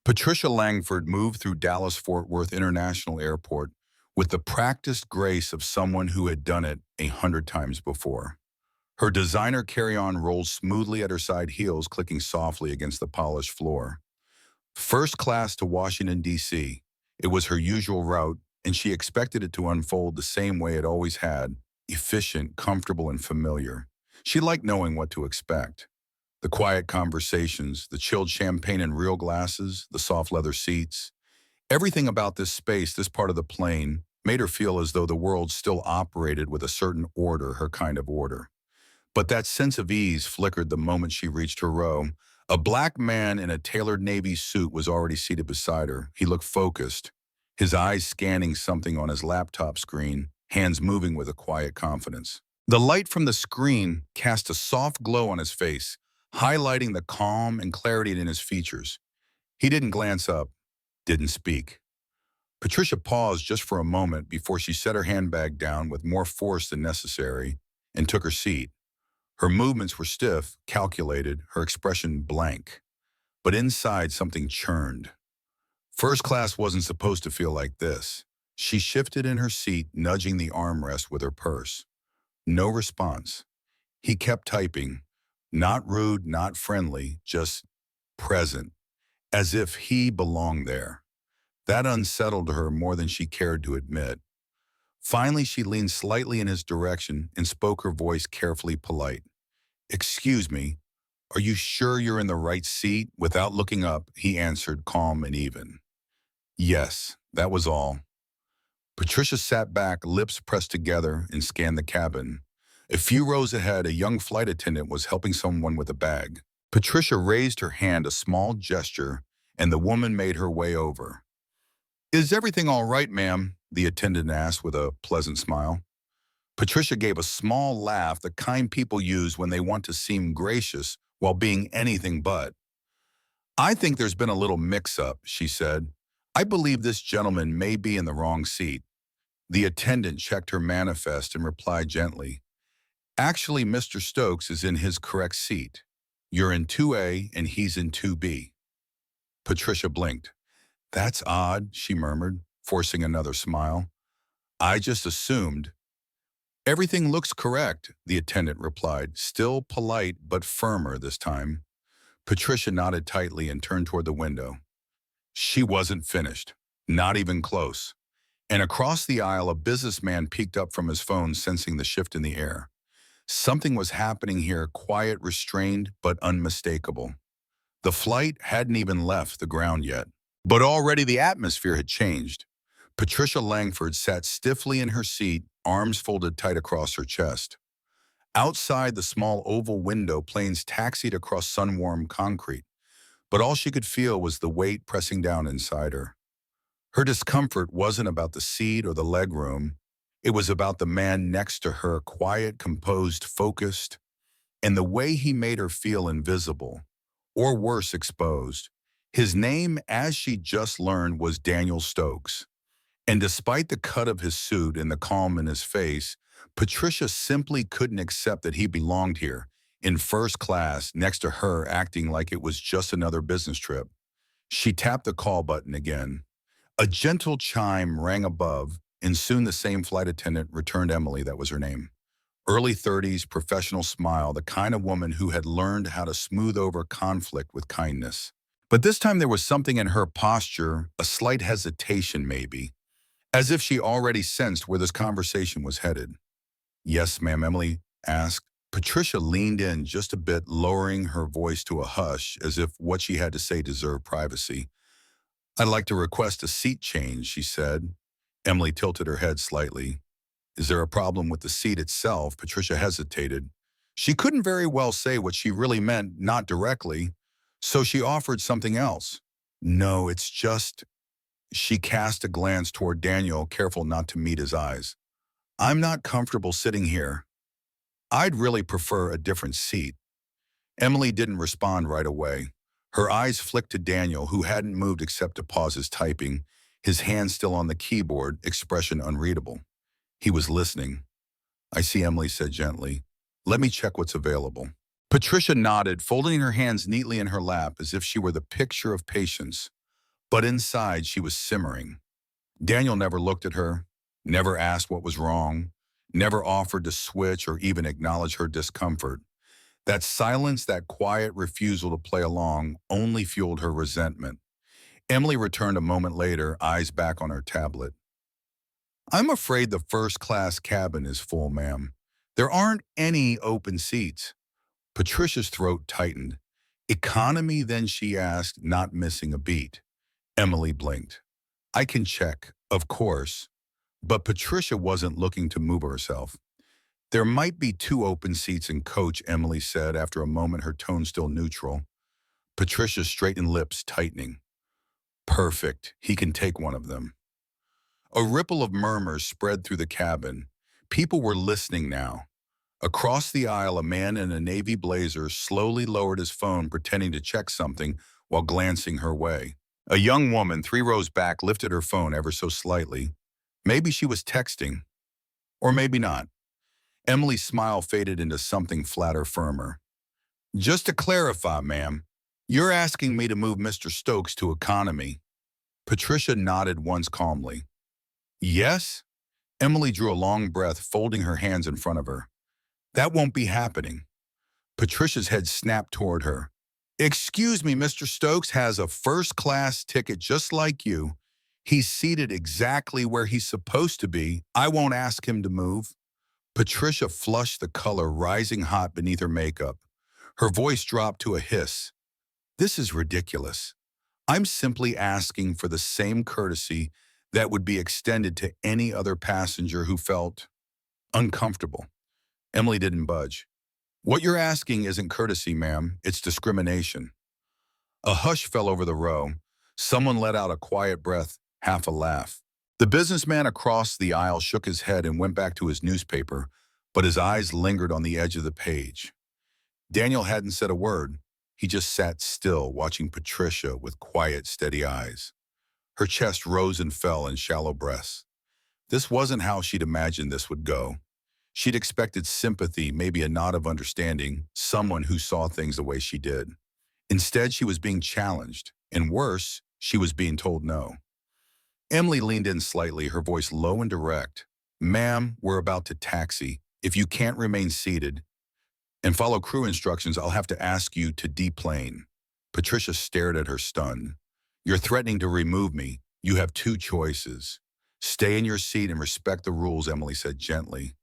Patricia Langford moved through Dallas-Fort Worth International Airport with the practiced grace of someone who had done it 100 times before. Her designer carry-on rolled smoothly at her side heels, clicking softly against the polished floor. First class to Washington, D.C. It was her usual route, and she expected it to unfold the same way it always had, efficient, comfortable, and familiar. She liked knowing what to expect. The quiet conversations, the chilled champagne in real glasses, the soft leather seats. Everything about this space, this part of the plane, made her feel as though the world still operated with a certain order, her kind of order. But that sense of ease flickered the moment she reached her row. A black man in a tailored navy suit was already seated beside her. He looked focused, his eyes scanning something on his laptop screen, hands moving with a quiet confidence. The light from the screen cast a soft glow on his face, highlighting the calm and clarity in his features. He didn't glance up, didn't speak. Patricia paused just for a moment before she set her handbag down with more force than necessary and took her seat. Her movements were stiff, calculated, her expression blank. But inside, something churned. First class wasn't supposed to feel like this. She shifted in her seat, nudging the armrest with her purse. No response. He kept typing, not rude, not friendly, just present, as if he belonged there. That unsettled her more than she cared to admit. Finally, she leaned slightly in his direction and spoke, her voice carefully polite. "Excuse me, are you sure you're in the right seat?" Without looking up, he answered, calm and even. Yes, that was all. Patricia sat back, lips pressed together, and scanned the cabin. A few rows ahead, a young flight attendant was helping someone with a bag. Patricia raised her hand, a small gesture, and the woman made her way over. "Is everything all right, ma'am?" the attendant asked with a pleasant smile. Patricia gave a small laugh, the kind people use when they want to seem gracious while being anything but. "I think there's been a little mix-up," she said. "I believe this gentleman may be in the wrong seat." The attendant checked her manifest and replied gently, "Actually, Mr. Stokes is in his correct seat. You're in 2A and he's in 2B. Patricia blinked. "That's odd," she murmured, forcing another smile. "I just assumed." "Everything looks correct," the attendant replied, still polite but firmer this time. Patricia nodded tightly and turned toward the window. She wasn't finished, not even close. And across the aisle, a businessman peeked up from his phone, sensing the shift in the air. Something was happening here, quiet, restrained, but unmistakable. The flight hadn't even left the ground yet. But already the atmosphere had changed. Patricia Langford sat stiffly in her seat, arms folded tight across her chest. Outside the small oval window, planes taxied across sun-warmed concrete, but all she could feel was the weight pressing down inside her. Her discomfort wasn't about the seat or the legroom. It was about the man next to her, quiet, composed, focused, and the way he made her feel invisible, or worse, exposed. His name, as she just learned, was Daniel Stokes. And despite the cut of his suit and the calm in his face, Patricia simply couldn't accept that he belonged here, in first class, next to her, acting like it was just another business trip. She tapped the call button again. A gentle chime rang above, and soon the same flight attendant returned. Emily, that was her name. Early 30s, professional smile, the kind of woman who had learned how to smooth over conflict with kindness. But this time there was something in her posture, a slight hesitation maybe, as if she already sensed where this conversation was headed. "Yes, ma'am," Emily asked. Patricia leaned in just a bit, lowering her voice to a hush, as if what she had to say deserved privacy. "I'd like to request a seat change," she said. Emily tilted her head slightly. "Is there a problem with the seat itself?" Patricia hesitated. She couldn't very well say what she really meant, not directly, so she offered something else. "No, it's just..." She cast a glance toward Daniel, careful not to meet his eyes. "I'm not comfortable sitting here. I'd really prefer a different seat." Emily didn't respond right away. Her eyes flicked to Daniel, who hadn't moved except to pause his typing, his hand still on the keyboard, expression unreadable. He was listening. "I see," Emily said gently. "Let me check what's available." Patricia nodded, folding her hands neatly in her lap as if she were the picture of patience. But inside, she was simmering. Daniel never looked at her, never asked what was wrong, never offered to switch or even acknowledge her discomfort. That silence, that quiet refusal to play along, only fueled her resentment. Emily returned a moment later, eyes back on her tablet. I'm afraid the first-class cabin is full, ma'am. There aren't any open seats. Patricia's throat tightened. Economy, then she asked, not missing a beat. Emily blinked. I can check, of course. But Patricia wasn't looking to move herself. There might be two open seats in coach, Emily said after a moment, her tone still neutral. Patricia straightened lips, tightening. Perfect. He can take one of them. A ripple of murmurs spread through the cabin. People were listening now. Across the aisle, a man in a navy blazer slowly lowered his phone, pretending to check something while glancing her way. A young woman, 3 rows back, lifted her phone ever so slightly. Maybe she was texting. Or maybe not. Emily's smile faded into something flatter, firmer. Just to clarify, ma'am, you're asking me to move Mr. Stokes to economy. Patricia nodded once calmly. Yes? Emily drew a long breath, folding her hands in front of her. That won't be happening. Patricia's head snapped toward her. Excuse me, Mr. Stokes has a first-class ticket just like you. He's seated exactly where he's supposed to be. I won't ask him to move. Patricia flushed, the color rising hot beneath her makeup. Her voice dropped to a hiss. This is ridiculous. I'm simply asking for the same courtesy that would be extended to any other passenger who felt uncomfortable. Emily didn't budge. What you're asking isn't courtesy, ma'am. It's discrimination. A hush fell over the row. Someone let out a quiet breath, half a laugh. The businessman across the aisle shook his head and went back to his newspaper, but his eyes lingered on the edge of the page. Daniel hadn't said a word. He just sat still, watching Patricia with quiet, steady eyes. Her chest rose and fell in shallow breaths. This wasn't how she'd imagined this would go. She'd expected sympathy, maybe a nod of understanding, someone who saw things the way she did. Instead, she was being challenged, and worse, she was being told no. Emily leaned in slightly, her voice low and direct. Ma'am, we're about to taxi. If you can't remain seated and follow crew instructions, I'll have to ask you to deplane. Patricia stared at her, stunned. You're threatening to remove me. You have two choices. Stay in your seat and respect the rules, Emily said gently,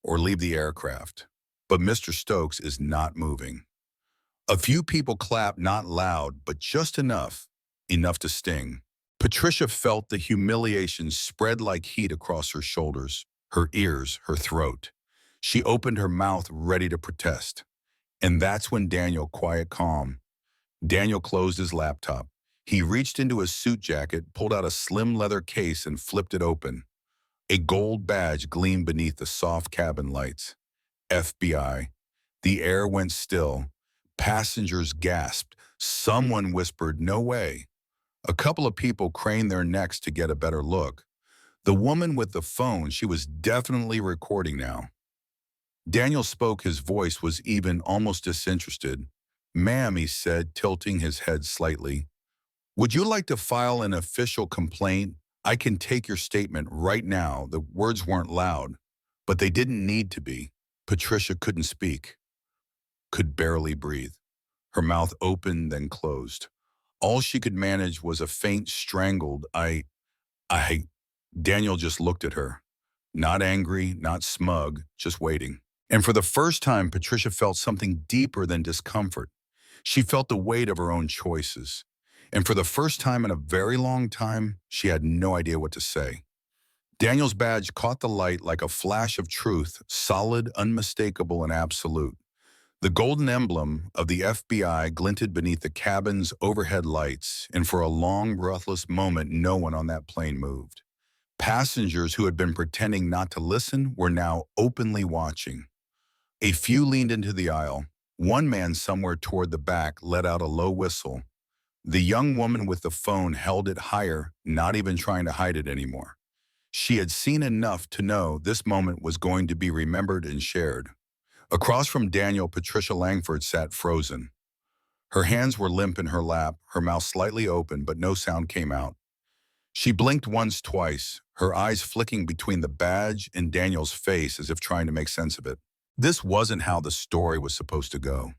or leave the aircraft. But Mr. Stokes is not moving. A few people clapped, not loud, but just enough to sting. Patricia felt the humiliation spread like heat across her shoulders, her ears, her throat. She opened her mouth, ready to protest. And that's when Daniel, quiet, calm. Daniel closed his laptop. He reached into his suit jacket, pulled out a slim leather case and flipped it open. A gold badge gleamed beneath the soft cabin lights. FBI. The air went still. Passengers gasped. Someone whispered, no way. A couple of people craned their necks to get a better look. The woman with the phone, she was definitely recording now. Daniel spoke, his voice was even, almost disinterested. Ma'am, he said, tilting his head slightly. Would you like to file an official complaint? I can take your statement right now. The words weren't loud, but they didn't need to be. Patricia couldn't speak, could barely breathe. Her mouth opened, then closed. All she could manage was a faint, strangled, I. Daniel just looked at her. Not angry, not smug, just waiting. And for the first time, Patricia felt something deeper than discomfort. She felt the weight of her own choices. And for the first time in a very long time, she had no idea what to say. Daniel's badge caught the light like a flash of truth, solid, unmistakable, and absolute. The golden emblem of the FBI glinted beneath the cabin's overhead lights, and for a long, breathless moment, no one on that plane moved. Passengers who had been pretending not to listen were now openly watching. A few leaned into the aisle. One man somewhere toward the back let out a low whistle. The young woman with the phone held it higher, not even trying to hide it anymore. She had seen enough to know this moment was going to be remembered and shared. Across from Daniel, Patricia Langford sat frozen. Her hands were limp in her lap, her mouth slightly open, but no sound came out. She blinked once, twice, her eyes flicking between the badge and Daniel's face as if trying to make sense of it. This wasn't how the story was supposed to go.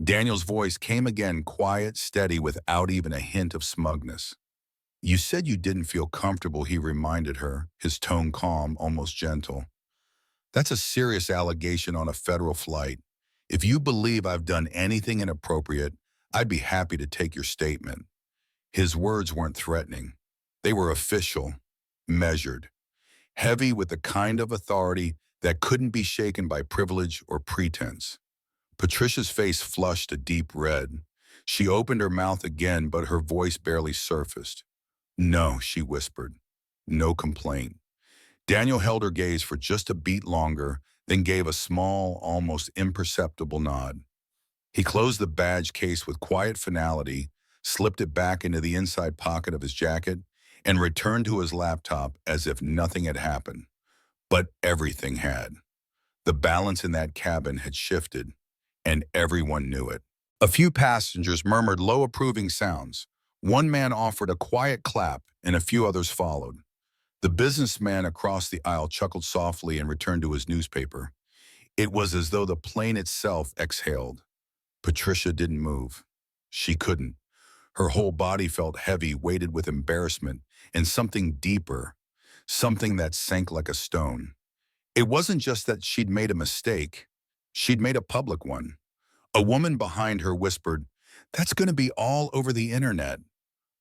Daniel's voice came again, quiet, steady, without even a hint of smugness. You said you didn't feel comfortable, he reminded her, his tone calm, almost gentle. That's a serious allegation on a federal flight. If you believe I've done anything inappropriate, I'd be happy to take your statement. His words weren't threatening. They were official, measured, heavy with the kind of authority that couldn't be shaken by privilege or pretense. Patricia's face flushed a deep red. She opened her mouth again, but her voice barely surfaced. No, she whispered. No complaint. Daniel held her gaze for just a beat longer, then gave a small, almost imperceptible nod. He closed the badge case with quiet finality, slipped it back into the inside pocket of his jacket, and returned to his laptop as if nothing had happened. But everything had. The balance in that cabin had shifted, and everyone knew it. A few passengers murmured low approving sounds. One man offered a quiet clap, and a few others followed. The businessman across the aisle chuckled softly and returned to his newspaper. It was as though the plane itself exhaled. Patricia didn't move. She couldn't. Her whole body felt heavy, weighted with embarrassment and something deeper, something that sank like a stone. It wasn't just that she'd made a mistake. She'd made a public one. A woman behind her whispered, "That's going to be all over the internet."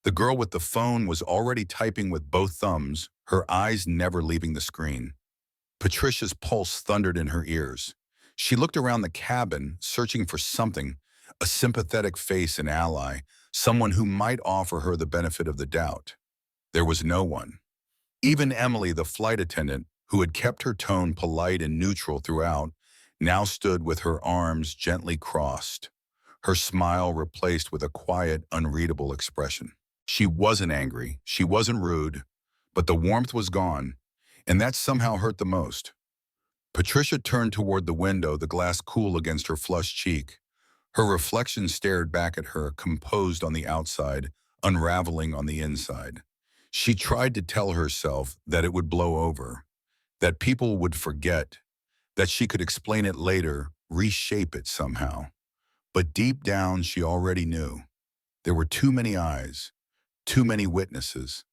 The girl with the phone was already typing with both thumbs, her eyes never leaving the screen. Patricia's pulse thundered in her ears. She looked around the cabin, searching for something, a sympathetic face, an ally, someone who might offer her the benefit of the doubt. There was no one. Even Emily, the flight attendant, who had kept her tone polite and neutral throughout, now stood with her arms gently crossed, her smile replaced with a quiet, unreadable expression. She wasn't angry, she wasn't rude, but the warmth was gone, and that somehow hurt the most. Patricia turned toward the window, the glass cool against her flushed cheek. Her reflection stared back at her, composed on the outside, unraveling on the inside. She tried to tell herself that it would blow over, that people would forget, that she could explain it later, reshape it somehow. But deep down, she already knew. There were too many eyes, too many witnesses.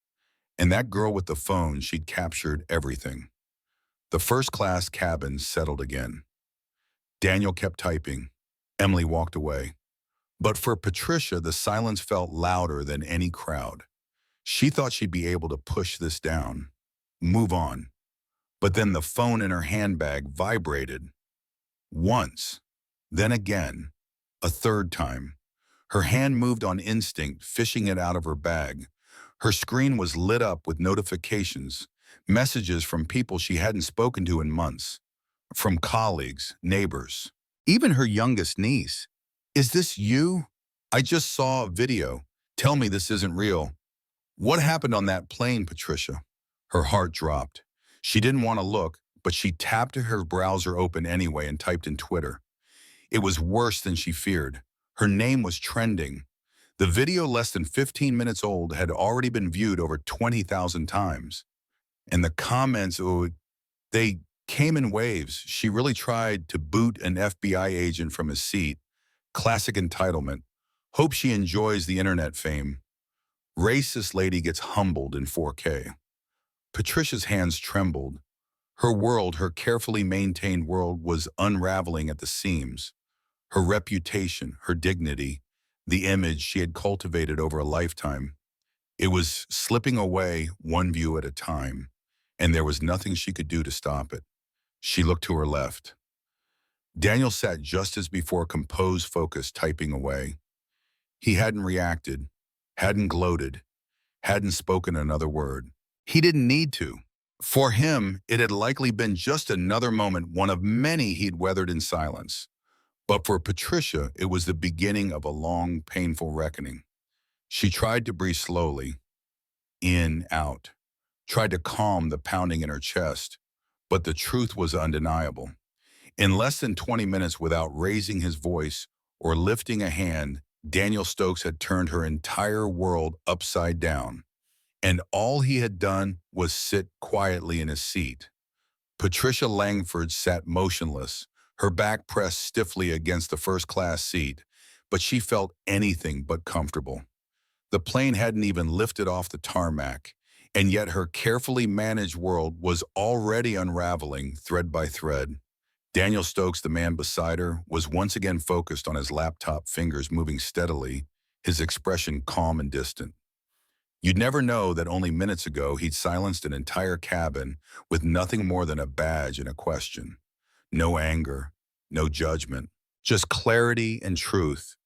And that girl with the phone, she'd captured everything. The first-class cabin settled again. Daniel kept typing. Emily walked away. But for Patricia, the silence felt louder than any crowd. She thought she'd be able to push this down, move on. But then the phone in her handbag vibrated. Once, then again, a third time. Her hand moved on instinct, fishing it out of her bag. Her screen was lit up with notifications, messages from people she hadn't spoken to in months, from colleagues, neighbors, even her youngest niece. "Is this you? I just saw a video. Tell me this isn't real. What happened on that plane, Patricia?" Her heart dropped. She didn't want to look, but she tapped her browser open anyway and typed in Twitter. It was worse than she feared. Her name was trending. The video, less than 15 minutes old, had already been viewed over 20,000 times. And the comments, oh, they came in waves. She really tried to boot an FBI agent from his seat. Classic entitlement. Hope she enjoys the internet fame. Racist lady gets humbled in 4K. Patricia's hands trembled. Her world, her carefully maintained world, was unraveling at the seams. Her reputation, her dignity, the image she had cultivated over a lifetime. It was slipping away one view at a time, and there was nothing she could do to stop it. She looked to her left. Daniel sat just as before, composed, focused, typing away. He hadn't reacted, hadn't gloated, hadn't spoken another word. He didn't need to. For him, it had likely been just another moment, one of many he'd weathered in silence. But for Patricia, it was the beginning of a long, painful reckoning. She tried to breathe slowly, in, out, tried to calm the pounding in her chest, but the truth was undeniable. In less than 20 minutes, without raising his voice or lifting a hand, Daniel Stokes had turned her entire world upside down, and all he had done was sit quietly in his seat. Patricia Langford sat motionless, her back pressed stiffly against the first-class seat, but she felt anything but comfortable. The plane hadn't even lifted off the tarmac, and yet her carefully managed world was already unraveling thread by thread. Daniel Stokes, the man beside her, was once again focused on his laptop, fingers moving steadily, his expression calm and distant. You'd never know that only minutes ago he'd silenced an entire cabin with nothing more than a badge and a question. No anger, no judgment, just clarity and truth.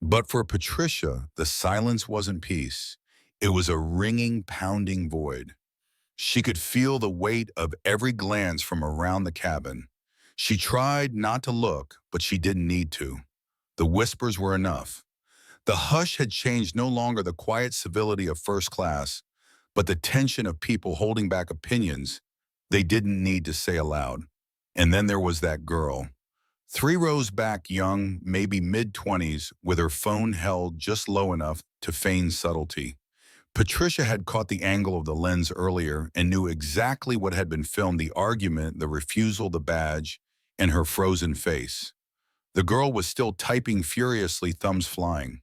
But for Patricia, the silence wasn't peace. It was a ringing, pounding void. She could feel the weight of every glance from around the cabin. She tried not to look, but she didn't need to. The whispers were enough. The hush had changed, no longer the quiet civility of first class, but the tension of people holding back opinions they didn't need to say aloud. And then there was that girl, 3 rows back, young, maybe mid-20s, with her phone held just low enough to feign subtlety. Patricia had caught the angle of the lens earlier and knew exactly what had been filmed: the argument, the refusal, the badge, and her frozen face. The girl was still typing furiously, thumbs flying.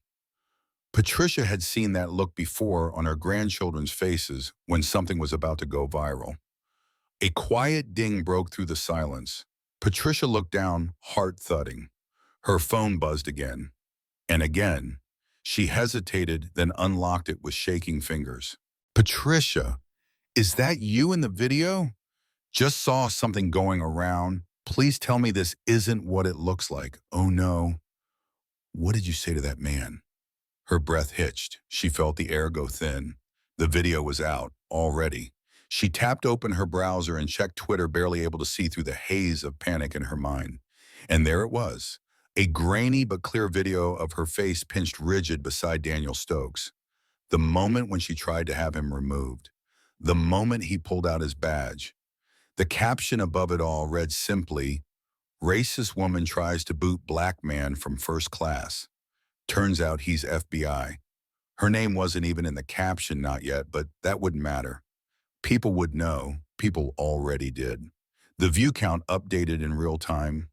Patricia had seen that look before on her grandchildren's faces when something was about to go viral. A quiet ding broke through the silence. Patricia looked down, heart thudding. Her phone buzzed again. And again. She hesitated, then unlocked it with shaking fingers. Patricia, is that you in the video? Just saw something going around. Please tell me this isn't what it looks like. Oh no. What did you say to that man? Her breath hitched. She felt the air go thin. The video was out, already. She tapped open her browser and checked Twitter, barely able to see through the haze of panic in her mind. And there it was, a grainy but clear video of her face pinched rigid beside Daniel Stokes. The moment when she tried to have him removed. The moment he pulled out his badge. The caption above it all read simply, "Racist woman tries to boot black man from first class. Turns out he's FBI." Her name wasn't even in the caption, not yet, but that wouldn't matter. People would know. People already did. The view count updated in real time.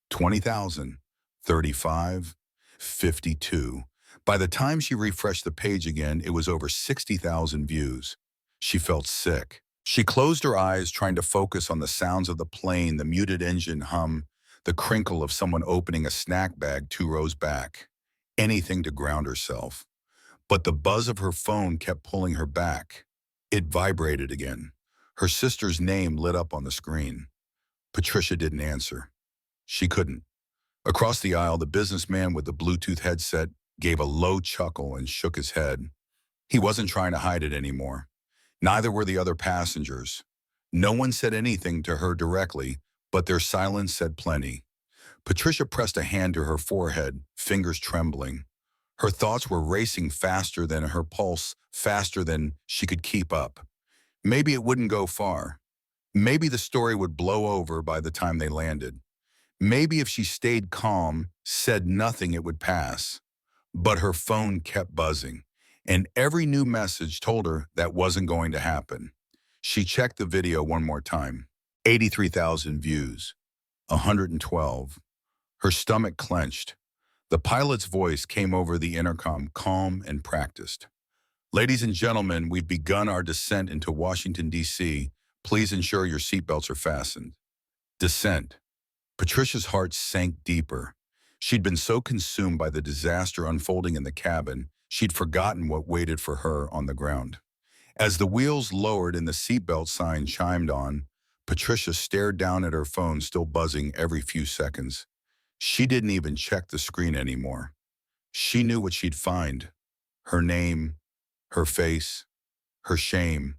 20,000, 35, 52. By the time she refreshed the page again, it was over 60,000 views. She felt sick. She closed her eyes, trying to focus on the sounds of the plane, the muted engine hum, the crinkle of someone opening a snack bag 2 rows back. Anything to ground herself. But the buzz of her phone kept pulling her back. It vibrated again. Her sister's name lit up on the screen. Patricia didn't answer. She couldn't. Across the aisle, the businessman with the Bluetooth headset gave a low chuckle and shook his head. He wasn't trying to hide it anymore. Neither were the other passengers. No one said anything to her directly, but their silence said plenty. Patricia pressed a hand to her forehead, fingers trembling. Her thoughts were racing faster than her pulse, faster than she could keep up. Maybe it wouldn't go far. Maybe the story would blow over by the time they landed. Maybe if she stayed calm, said nothing, it would pass. But her phone kept buzzing, and every new message told her that wasn't going to happen. She checked the video one more time. 83,000 views. 112. Her stomach clenched. The pilot's voice came over the intercom, calm and practiced. "Ladies and gentlemen, we've begun our descent into Washington, D.C. Please ensure your seatbelts are fastened." Descent. Patricia's heart sank deeper. She'd been so consumed by the disaster unfolding in the cabin, she'd forgotten what waited for her on the ground. As the wheels lowered and the seatbelt sign chimed on, Patricia stared down at her phone, still buzzing every few seconds. She didn't even check the screen anymore. She knew what she'd find. Her name, her face, her shame.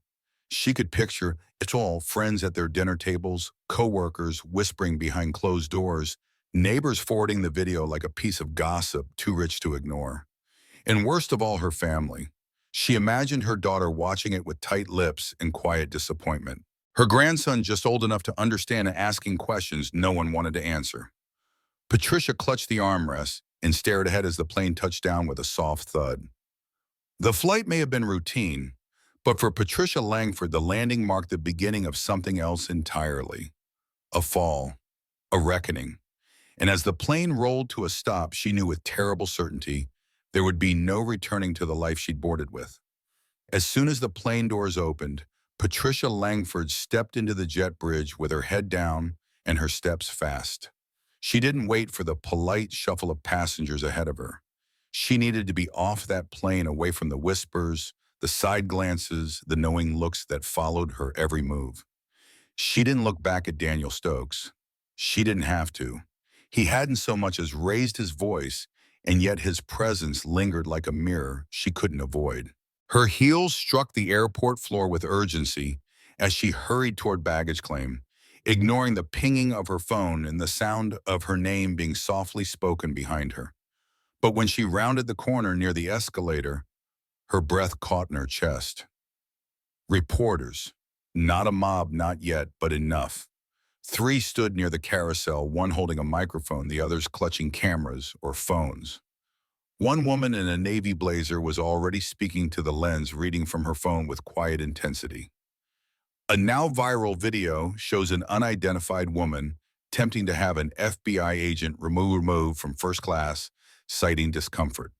She could picture it all: friends at their dinner tables, co-workers whispering behind closed doors, neighbors forwarding the video like a piece of gossip too rich to ignore. And worst of all, her family. She imagined her daughter watching it with tight lips and quiet disappointment. Her grandson just old enough to understand and asking questions no one wanted to answer. Patricia clutched the armrest, and stared ahead as the plane touched down with a soft thud. The flight may have been routine, but for Patricia Langford, the landing marked the beginning of something else entirely. A fall, a reckoning. And as the plane rolled to a stop, she knew with terrible certainty there would be no returning to the life she'd boarded with. As soon as the plane doors opened, Patricia Langford stepped into the jet bridge with her head down and her steps fast. She didn't wait for the polite shuffle of passengers ahead of her. She needed to be off that plane, away from the whispers, the side glances, the knowing looks that followed her every move. She didn't look back at Daniel Stokes. She didn't have to. He hadn't so much as raised his voice, and yet his presence lingered like a mirror she couldn't avoid. Her heels struck the airport floor with urgency as she hurried toward baggage claim, ignoring the pinging of her phone and the sound of her name being softly spoken behind her. But when she rounded the corner near the escalator, her breath caught in her chest. Reporters. Not a mob, not yet, but enough. 3 stood near the carousel, one holding a microphone, the others clutching cameras or phones. One woman in a navy blazer was already speaking to the lens, reading from her phone with quiet intensity. A now viral video shows an unidentified woman attempting to have an FBI agent removed from first class, citing discomfort.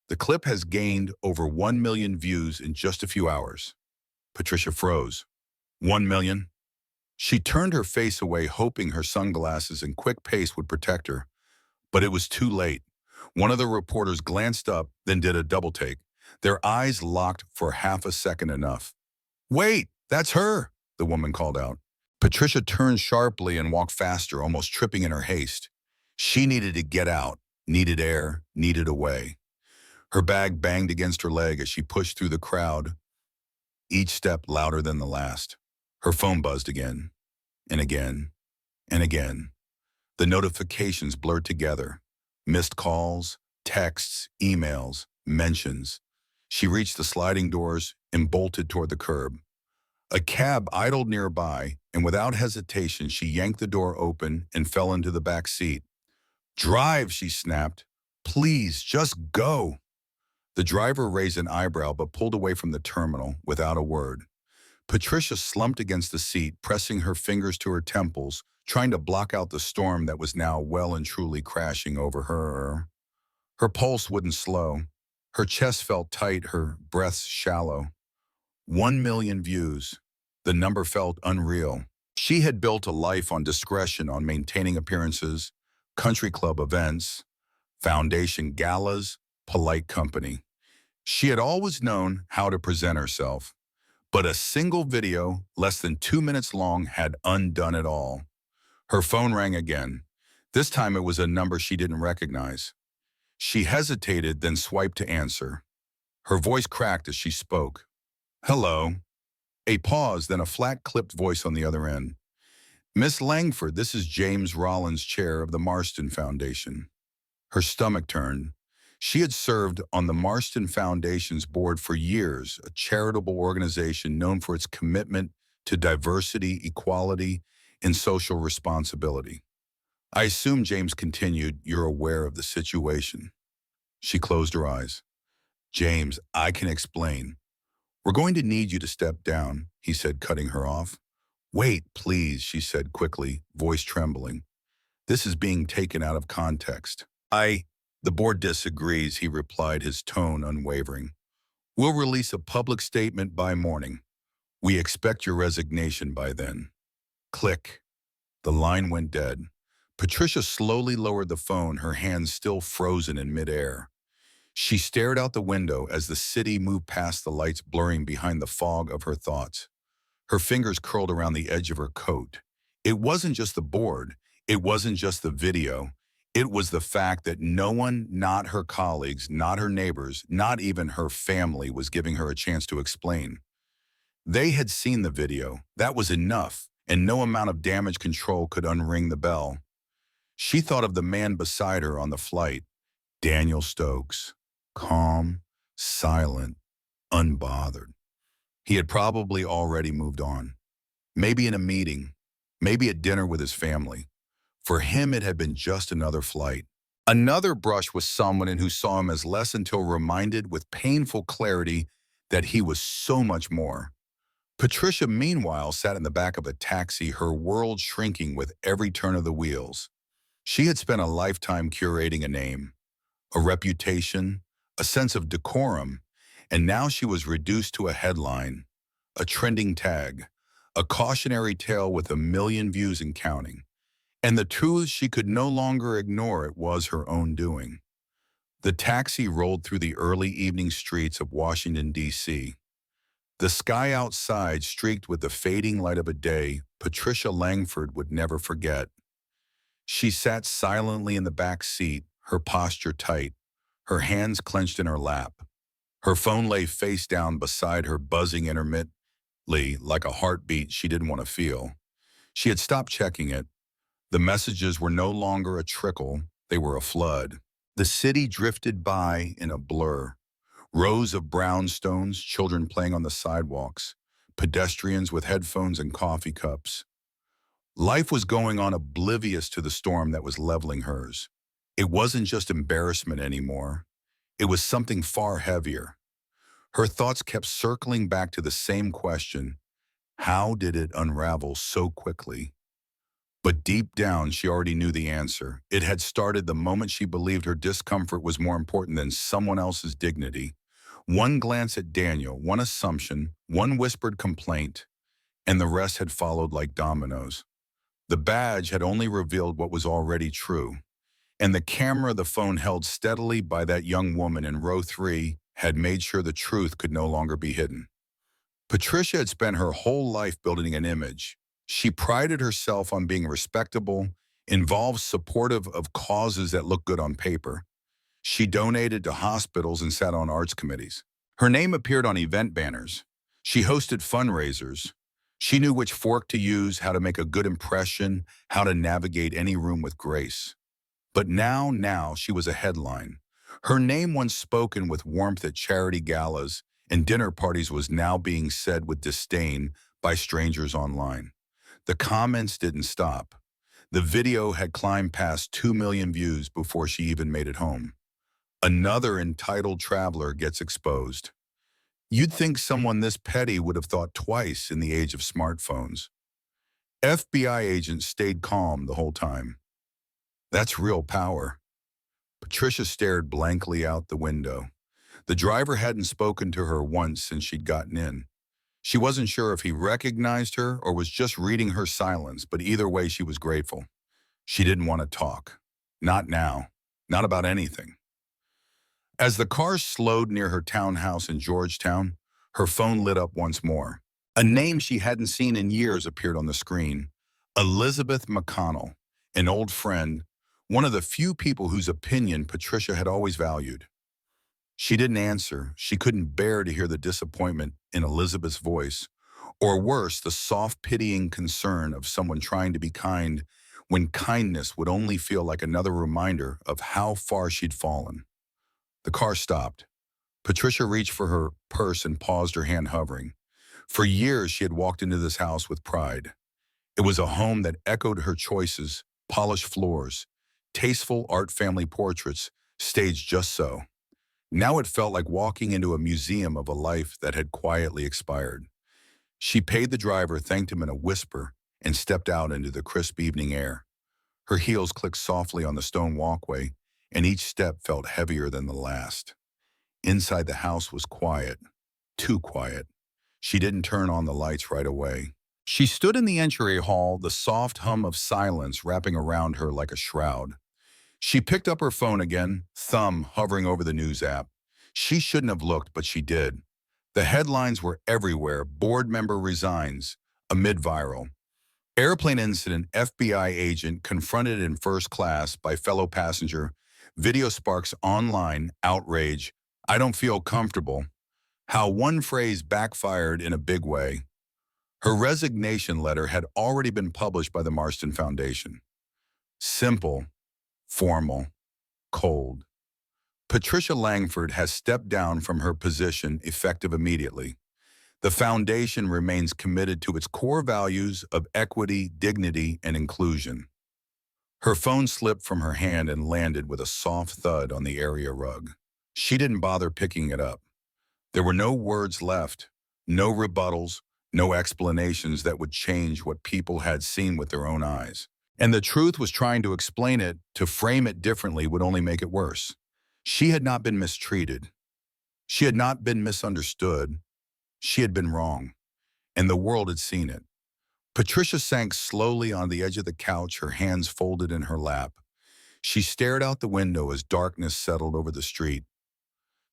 The clip has gained over 1 million views in just a few hours. Patricia froze. 1 million? She turned her face away, hoping her sunglasses and quick pace would protect her. But it was too late. One of the reporters glanced up, then did a double take. Their eyes locked for half a second enough. "Wait, that's her," the woman called out. Patricia turned sharply and walked faster, almost tripping in her haste. She needed to get out, needed air, needed away. Her bag banged against her leg as she pushed through the crowd, each step louder than the last. Her phone buzzed again, and again, and again. The notifications blurred together. Missed calls, texts, emails, mentions. She reached the sliding doors and bolted toward the curb. A cab idled nearby, and without hesitation, she yanked the door open and fell into the back seat. "Drive," she snapped. "Please, just go." The driver raised an eyebrow but pulled away from the terminal without a word. Patricia slumped against the seat, pressing her fingers to her temples, trying to block out the storm that was now well and truly crashing over her. Her pulse wouldn't slow. Her chest felt tight, her breaths shallow. 1 million views. The number felt unreal. She had built a life on discretion, on maintaining appearances, country club events, foundation galas, polite company. She had always known how to present herself. But a single video, less than 2 minutes long, had undone it all. Her phone rang again. This time it was a number she didn't recognize. She hesitated, then swiped to answer. Her voice cracked as she spoke. "Hello." A pause, then a flat-clipped voice on the other end. "Miss Langford, this is James Rollins, chair of the Marston Foundation." Her stomach turned. She had served on the Marston Foundation's board for years, a charitable organization known for its commitment to diversity, equality, and social responsibility. "I assume," James continued, "you're aware of the situation." She closed her eyes. "James, I can explain." "We're going to need you to step down," he said, cutting her off. "Wait, please," she said quickly, voice trembling. "This is being taken out of context." The board disagrees," he replied, his tone unwavering. "We'll release a public statement by morning. We expect your resignation by then." Click. The line went dead. Patricia slowly lowered the phone, her hands still frozen in midair. She stared out the window as the city moved past, the lights blurring behind the fog of her thoughts. Her fingers curled around the edge of her coat. It wasn't just the board. It wasn't just the video. It was the fact that no one, not her colleagues, not her neighbors, not even her family, was giving her a chance to explain. They had seen the video. That was enough, and no amount of damage control could unring the bell. She thought of the man beside her on the flight, Daniel Stokes. Calm, silent, unbothered. He had probably already moved on. Maybe in a meeting, maybe at dinner with his family. For him, it had been just another flight, Another brush with someone who saw him as less until reminded with painful clarity that he was so much more. Patricia, meanwhile, sat in the back of a taxi, her world shrinking with every turn of the wheels. She had spent a lifetime curating a name, a reputation, a sense of decorum, and now she was reduced to a headline, a trending tag, a cautionary tale with 1 million views and counting. And the truth she could no longer ignore, it was her own doing. The taxi rolled through the early evening streets of Washington, D.C. The sky outside streaked with the fading light of a day Patricia Langford would never forget. She sat silently in the back seat, her posture tight, her hands clenched in her lap. Her phone lay face down beside her, buzzing intermittently like a heartbeat she didn't want to feel. She had stopped checking it. The messages were no longer a trickle, they were a flood. The city drifted by in a blur. Rows of brownstones, children playing on the sidewalks, pedestrians with headphones and coffee cups. Life was going on oblivious to the storm that was leveling hers. It wasn't just embarrassment anymore. It was something far heavier. Her thoughts kept circling back to the same question: how did it unravel so quickly? But deep down, she already knew the answer. It had started the moment she believed her discomfort was more important than someone else's dignity. One glance at Daniel, one assumption, one whispered complaint, and the rest had followed like dominoes. The badge had only revealed what was already true, and the camera the phone held steadily by that young woman in row 3 had made sure the truth could no longer be hidden. Patricia had spent her whole life building an image. She prided herself on being respectable, involved, supportive of causes that looked good on paper. She donated to hospitals and sat on arts committees. Her name appeared on event banners. She hosted fundraisers. She knew which fork to use, how to make a good impression, how to navigate any room with grace. But now she was a headline. Her name, once spoken with warmth at charity galas and dinner parties, was now being said with disdain by strangers online. The comments didn't stop. The video had climbed past 2 million views before she even made it home. Another entitled traveler gets exposed. You'd think someone this petty would have thought twice in the age of smartphones. FBI agents stayed calm the whole time. That's real power. Patricia stared blankly out the window. The driver hadn't spoken to her once since she'd gotten in. She wasn't sure if he recognized her or was just reading her silence, but either way she was grateful. She didn't want to talk. Not now. Not about anything. As the car slowed near her townhouse in Georgetown, her phone lit up once more. A name she hadn't seen in years appeared on the screen. Elizabeth McConnell, an old friend, one of the few people whose opinion Patricia had always valued. She didn't answer. She couldn't bear to hear the disappointment in Elizabeth's voice, or worse, the soft, pitying concern of someone trying to be kind when kindness would only feel like another reminder of how far she'd fallen. The car stopped. Patricia reached for her purse and paused, her hand hovering. For years, she had walked into this house with pride. It was a home that echoed her choices: polished floors, tasteful art family portraits, staged just so. Now it felt like walking into a museum of a life that had quietly expired. She paid the driver, thanked him in a whisper, and stepped out into the crisp evening air. Her heels clicked softly on the stone walkway, and each step felt heavier than the last. Inside the house was quiet, too quiet. She didn't turn on the lights right away. She stood in the entry hall, the soft hum of silence wrapping around her like a shroud. She picked up her phone again, thumb hovering over the news app. She shouldn't have looked, but she did. The headlines were everywhere: board member resigns, amid viral. Airplane incident, FBI agent confronted in first class by fellow passenger. Video sparks online outrage. I don't feel comfortable. How one phrase backfired in a big way. Her resignation letter had already been published by the Marston Foundation. Simple, formal, cold. Patricia Langford has stepped down from her position effective immediately. The foundation remains committed to its core values of equity, dignity, and inclusion. Her phone slipped from her hand and landed with a soft thud on the area rug. She didn't bother picking it up. There were no words left, no rebuttals, no explanations that would change what people had seen with their own eyes. And the truth was trying to explain it, to frame it differently would only make it worse. She had not been mistreated. She had not been misunderstood. She had been wrong, and the world had seen it. Patricia sank slowly on the edge of the couch, her hands folded in her lap. She stared out the window as darkness settled over the street.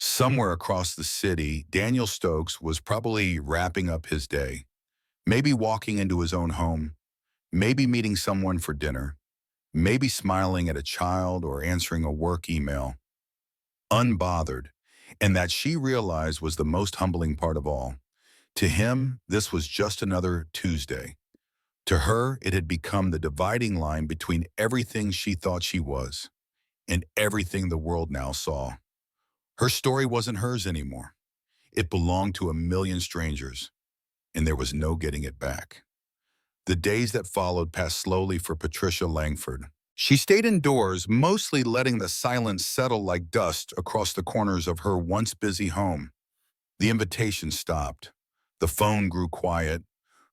Somewhere across the city, Daniel Stokes was probably wrapping up his day, maybe walking into his own home, maybe meeting someone for dinner, maybe smiling at a child or answering a work email. Unbothered, and that she realized was the most humbling part of all. To him, this was just another Tuesday. To her, it had become the dividing line between everything she thought she was and everything the world now saw. Her story wasn't hers anymore. It belonged to a million strangers, and there was no getting it back. The days that followed passed slowly for Patricia Langford. She stayed indoors, mostly letting the silence settle like dust across the corners of her once busy home. The invitations stopped. The phone grew quiet.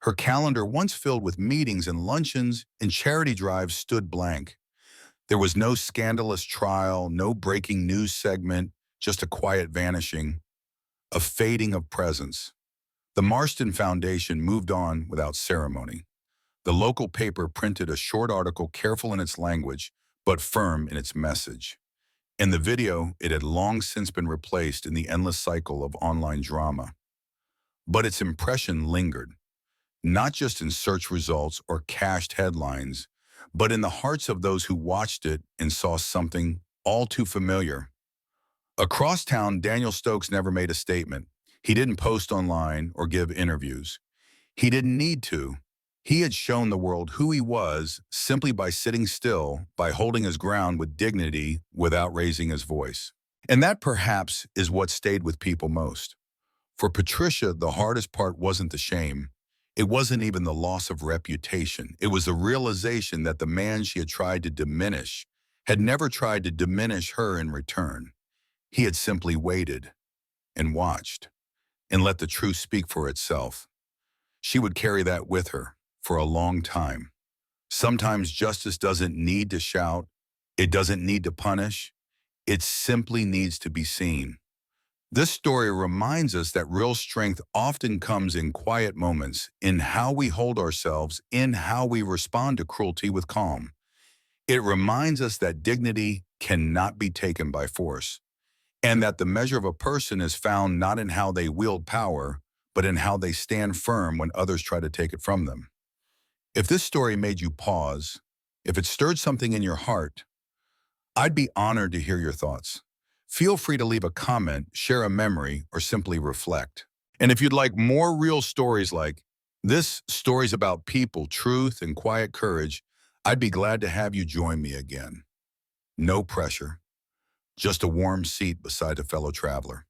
Her calendar, once filled with meetings and luncheons and charity drives, stood blank. There was no scandalous trial, no breaking news segment, just a quiet vanishing, a fading of presence. The Marston Foundation moved on without ceremony. The local paper printed a short article, careful in its language, but firm in its message. In the video, it had long since been replaced in the endless cycle of online drama. But its impression lingered, not just in search results or cached headlines, but in the hearts of those who watched it and saw something all too familiar. Across town, Daniel Stokes never made a statement. He didn't post online or give interviews. He didn't need to. He had shown the world who he was simply by sitting still, by holding his ground with dignity without raising his voice. And that perhaps is what stayed with people most. For Patricia, the hardest part wasn't the shame. It wasn't even the loss of reputation. It was the realization that the man she had tried to diminish had never tried to diminish her in return. He had simply waited and watched and let the truth speak for itself. She would carry that with her for a long time. Sometimes justice doesn't need to shout. It doesn't need to punish. It simply needs to be seen. This story reminds us that real strength often comes in quiet moments, in how we hold ourselves, in how we respond to cruelty with calm. It reminds us that dignity cannot be taken by force, and that the measure of a person is found not in how they wield power, but in how they stand firm when others try to take it from them. If this story made you pause, if it stirred something in your heart, I'd be honored to hear your thoughts. Feel free to leave a comment, share a memory, or simply reflect. And if you'd like more real stories like this, stories about people, truth, and quiet courage, I'd be glad to have you join me again. No pressure, just a warm seat beside a fellow traveler.